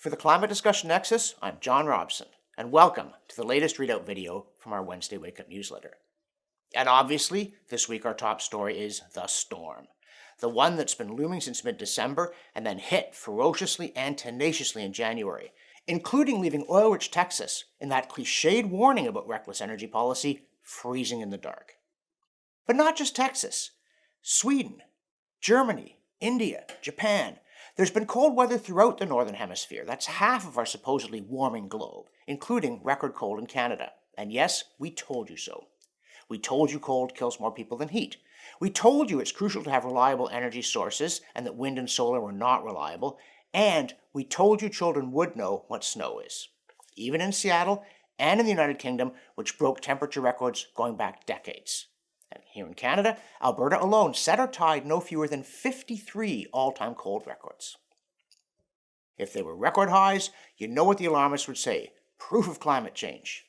For the Climate Discussion Nexus, I'm John Robson, and welcome to the latest readout video from our Wednesday Wake Up newsletter. And obviously, this week our top story is the storm. The one that's been looming since mid-December and then hit ferociously and tenaciously in January, including leaving oil-rich Texas, in that cliched warning about reckless energy policy, freezing in the dark. But not just Texas. Sweden, Germany, India, Japan. There's been cold weather throughout the Northern Hemisphere. That's half of our supposedly warming globe, including record cold in Canada. And yes, we told you so. We told you cold kills more people than heat. We told you it's crucial to have reliable energy sources and that wind and solar were not reliable. And we told you children would know what snow is. Even in Seattle and in the United Kingdom, which broke temperature records going back decades. And here in Canada, Alberta alone set or tied no fewer than 53 all-time cold records. If they were record highs, you know what the alarmists would say, proof of climate change.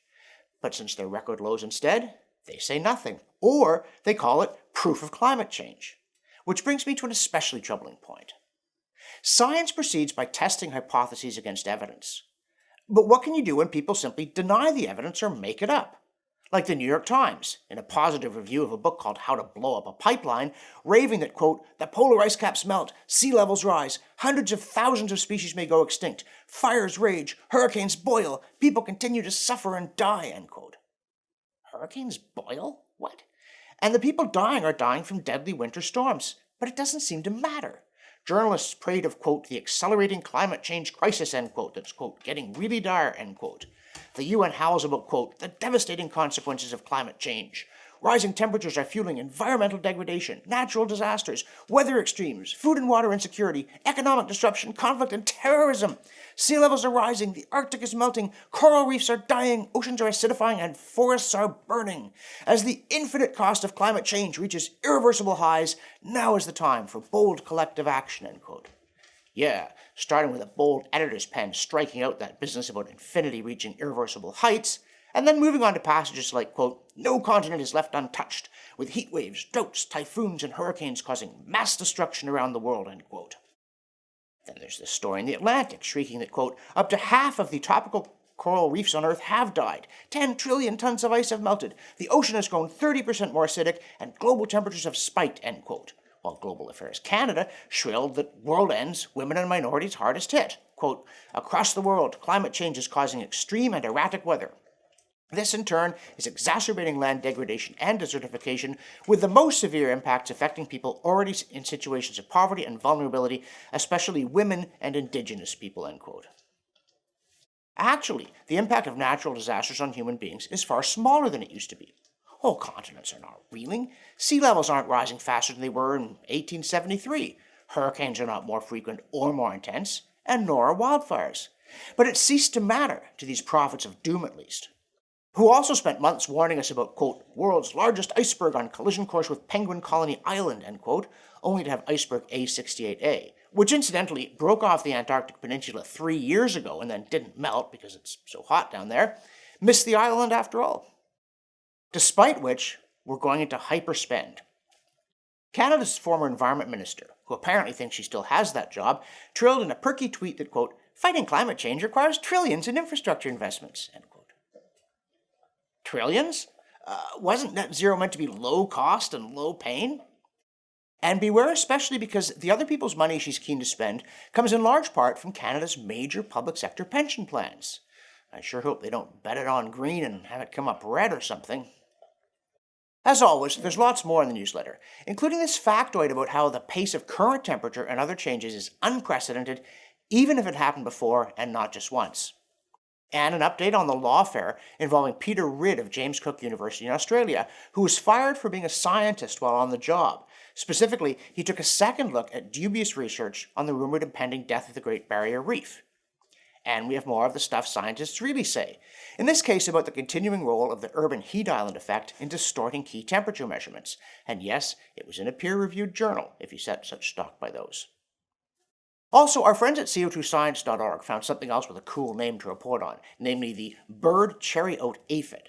But since they're record lows instead, they say nothing, or they call it proof of climate change. Which brings me to an especially troubling point. Science proceeds by testing hypotheses against evidence. But what can you do when people simply deny the evidence or make it up? Like the New York Times, in a positive review of a book called How to Blow Up a Pipeline, raving that, quote, the polar ice caps melt, sea levels rise, hundreds of thousands of species may go extinct, fires rage, hurricanes boil, people continue to suffer and die, end quote. Hurricanes boil? What? And the people dying are dying from deadly winter storms, but it doesn't seem to matter. Journalists prayed of, quote, the accelerating climate change crisis, end quote, that's, quote, getting really dire, end quote. The UN howls about, quote, the devastating consequences of climate change. Rising temperatures are fueling environmental degradation, natural disasters, weather extremes, food and water insecurity, economic disruption, conflict, and terrorism. Sea levels are rising, the Arctic is melting, coral reefs are dying, oceans are acidifying, and forests are burning. As the infinite cost of climate change reaches irreversible highs, now is the time for bold collective action, end quote. Yeah, starting with a bold editor's pen striking out that business about infinity reaching irreversible heights, and then moving on to passages like, quote, no continent is left untouched, with heat waves, droughts, typhoons, and hurricanes causing mass destruction around the world, end quote. Then there's this story in The Atlantic shrieking that, quote, up to half of the tropical coral reefs on Earth have died, 10 trillion tons of ice have melted, the ocean has grown 30% more acidic, and global temperatures have spiked, end quote. While Global Affairs Canada shrilled that world ends, women and minorities hardest hit. Quote, across the world, climate change is causing extreme and erratic weather. This, in turn, is exacerbating land degradation and desertification, with the most severe impacts affecting people already in situations of poverty and vulnerability, especially women and indigenous people, end quote. Actually, the impact of natural disasters on human beings is far smaller than it used to be. Whole continents are not reeling. Sea levels aren't rising faster than they were in 1873. Hurricanes are not more frequent or more intense, and nor are wildfires. But it ceased to matter to these prophets of doom, at least, who also spent months warning us about, quote, world's largest iceberg on collision course with Penguin Colony Island, end quote, only to have iceberg A68A, which incidentally broke off the Antarctic Peninsula 3 years ago and then didn't melt because it's so hot down there, missed the island after all. Despite which, we're going into hyperspend. Canada's former Environment Minister, who apparently thinks she still has that job, trilled in a perky tweet that, quote, fighting climate change requires trillions in infrastructure investments, end quote. Trillions? Wasn't net zero meant to be low cost and low pain? And beware especially because the other people's money she's keen to spend comes in large part from Canada's major public sector pension plans. I sure hope they don't bet it on green and have it come up red or something. As always, there's lots more in the newsletter, including this factoid about how the pace of current temperature and other changes is unprecedented, even if it happened before and not just once. And an update on the lawfare involving Peter Ridd of James Cook University in Australia, who was fired for being a scientist while on the job. Specifically, he took a second look at dubious research on the rumored impending death of the Great Barrier Reef. And we have more of the stuff scientists really say, in this case about the continuing role of the urban heat island effect in distorting key temperature measurements. And yes, it was in a peer-reviewed journal, if you set such stock by those. Also, our friends at CO2science.org found something else with a cool name to report on, namely the bird cherry oat aphid,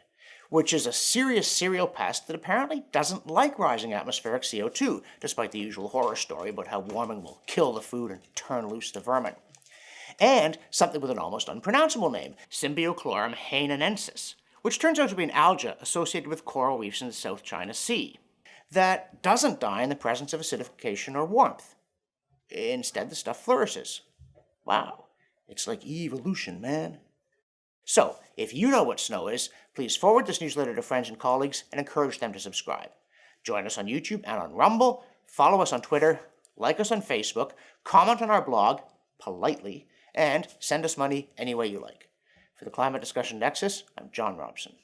which is a serious cereal pest that apparently doesn't like rising atmospheric CO2, despite the usual horror story about how warming will kill the food and turn loose the vermin. and something with an almost unpronounceable name, Symbiochlorium hainanensis, which turns out to be an alga associated with coral reefs in the South China Sea that doesn't die in the presence of acidification or warmth. Instead, the stuff flourishes. Wow, it's like evolution, man. So, if you know what snow is, please forward this newsletter to friends and colleagues and encourage them to subscribe. Join us on YouTube and on Rumble, follow us on Twitter, like us on Facebook, comment on our blog, politely, and send us money any way you like. For the Climate Discussion Nexus, I'm John Robson.